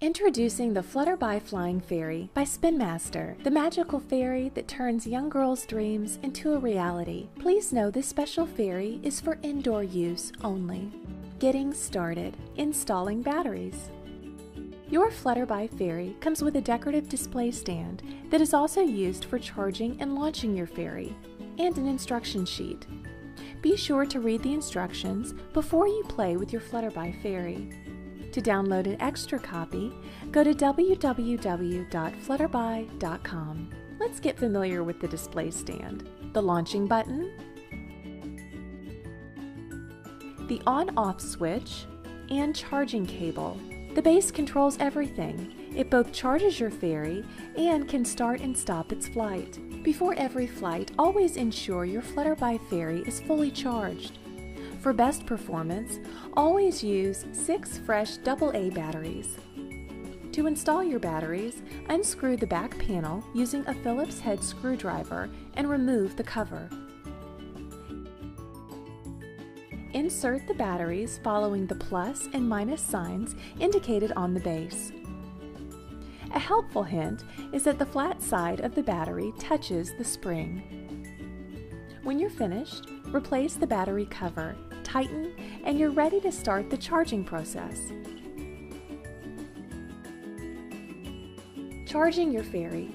Introducing the Flutterby Flying Fairy by Spin Master, the magical fairy that turns young girls' dreams into a reality. Please know this special fairy is for indoor use only. Getting started. Installing batteries. Your Flutterby Fairy comes with a decorative display stand that is also used for charging and launching your fairy, and an instruction sheet. Be sure to read the instructions before you play with your Flutterby Fairy. To download an extra copy, go to www.flutterby.com. Let's get familiar with the display stand. The launching button, the on-off switch, and charging cable. The base controls everything. It both charges your fairy and can start and stop its flight. Before every flight, always ensure your Flutterby Fairy is fully charged. For best performance, always use 6 fresh AA batteries. To install your batteries, unscrew the back panel using a Phillips head screwdriver and remove the cover. Insert the batteries following the plus and minus signs indicated on the base. A helpful hint is that the flat side of the battery touches the spring. When you're finished, replace the battery cover, tighten, and you're ready to start the charging process. Charging your fairy.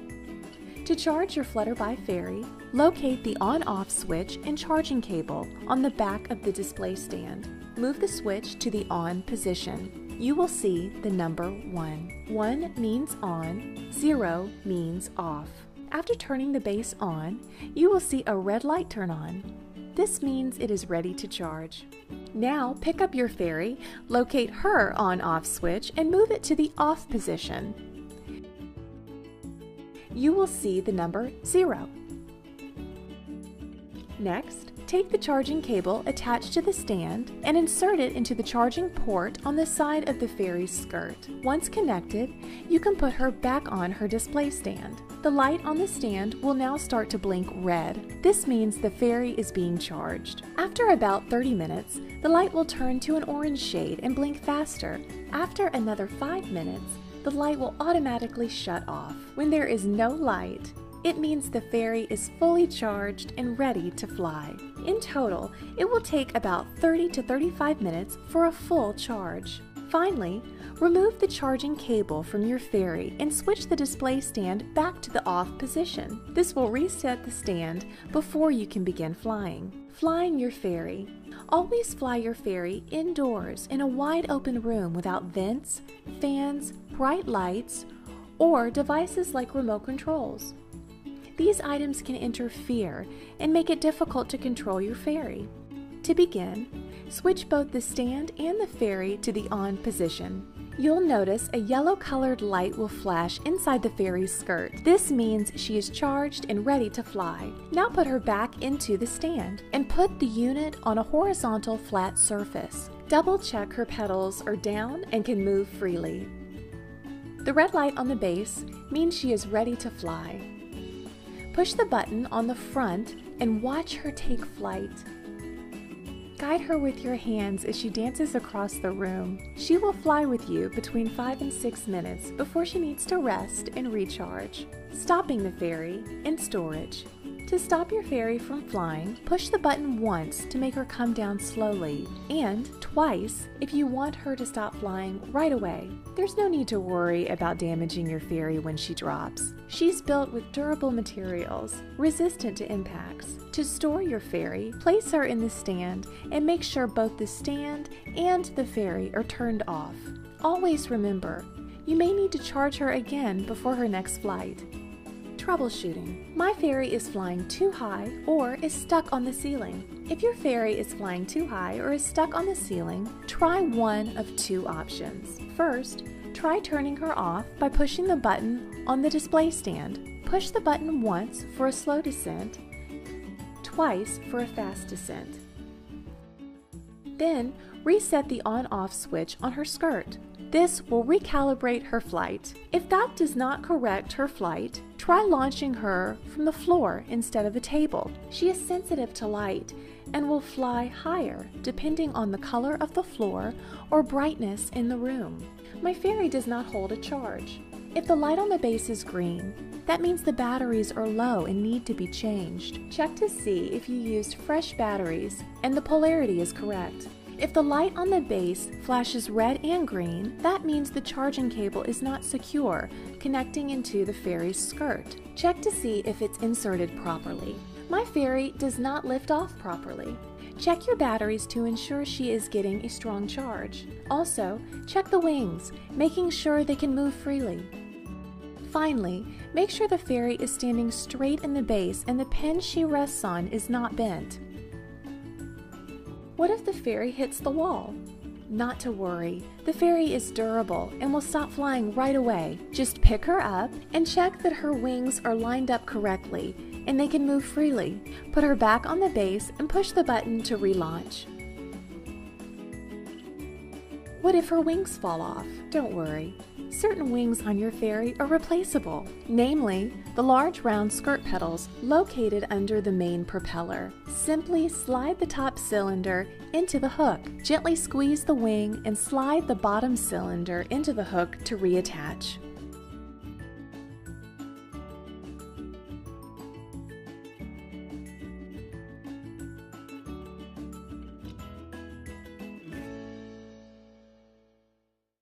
To charge your Flutterby Fairy, locate the on-off switch and charging cable on the back of the display stand. Move the switch to the on position. You will see the number 1. 1 means on, 0 means off. After turning the base on, you will see a red light turn on. This means it is ready to charge. Now pick up your fairy, locate her on-off switch, and move it to the off position. You will see the number 0. Next, take the charging cable attached to the stand and insert it into the charging port on the side of the fairy's skirt. Once connected, you can put her back on her display stand. The light on the stand will now start to blink red. This means the fairy is being charged. After about 30 minutes, the light will turn to an orange shade and blink faster. After another 5 minutes, the light will automatically shut off. When there is no light, it means the fairy is fully charged and ready to fly. In total, it will take about 30 to 35 minutes for a full charge. Finally, remove the charging cable from your fairy and switch the display stand back to the off position. This will reset the stand before you can begin flying. Flying your fairy. Always fly your fairy indoors in a wide open room without vents, fans, bright lights, or devices like remote controls. These items can interfere and make it difficult to control your fairy. To begin, switch both the stand and the fairy to the on position. You'll notice a yellow-colored light will flash inside the fairy's skirt. This means she is charged and ready to fly. Now put her back into the stand and put the unit on a horizontal flat surface. Double-check her petals are down and can move freely. The red light on the base means she is ready to fly. Push the button on the front and watch her take flight. Guide her with your hands as she dances across the room. She will fly with you between 5 and 6 minutes before she needs to rest and recharge. Stopping the fairy in storage. To stop your fairy from flying, push the button once to make her come down slowly, and twice if you want her to stop flying right away. There's no need to worry about damaging your fairy when she drops. She's built with durable materials, resistant to impacts. To store your fairy, place her in the stand and make sure both the stand and the fairy are turned off. Always remember, you may need to charge her again before her next flight. Troubleshooting. My fairy is flying too high or is stuck on the ceiling. If your fairy is flying too high or is stuck on the ceiling, try one of 2 options. First, try turning her off by pushing the button on the display stand. Push the button once for a slow descent, twice for a fast descent. Then, reset the on-off switch on her skirt. This will recalibrate her flight. If that does not correct her flight, try launching her from the floor instead of a table. She is sensitive to light and will fly higher depending on the color of the floor or brightness in the room. My fairy does not hold a charge. If the light on the base is green, that means the batteries are low and need to be changed. Check to see if you used fresh batteries and the polarity is correct. If the light on the base flashes red and green, that means the charging cable is not secure, connecting into the fairy's skirt. Check to see if it's inserted properly. My fairy does not lift off properly. Check your batteries to ensure she is getting a strong charge. Also, check the wings, making sure they can move freely. Finally, make sure the fairy is standing straight in the base and the pin she rests on is not bent. What if the fairy hits the wall? Not to worry, the fairy is durable and will stop flying right away. Just pick her up and check that her wings are lined up correctly and they can move freely. Put her back on the base and push the button to relaunch. What if her wings fall off? Don't worry. Certain wings on your fairy are replaceable, namely the large round skirt petals located under the main propeller. Simply slide the top cylinder into the hook. Gently squeeze the wing and slide the bottom cylinder into the hook to reattach.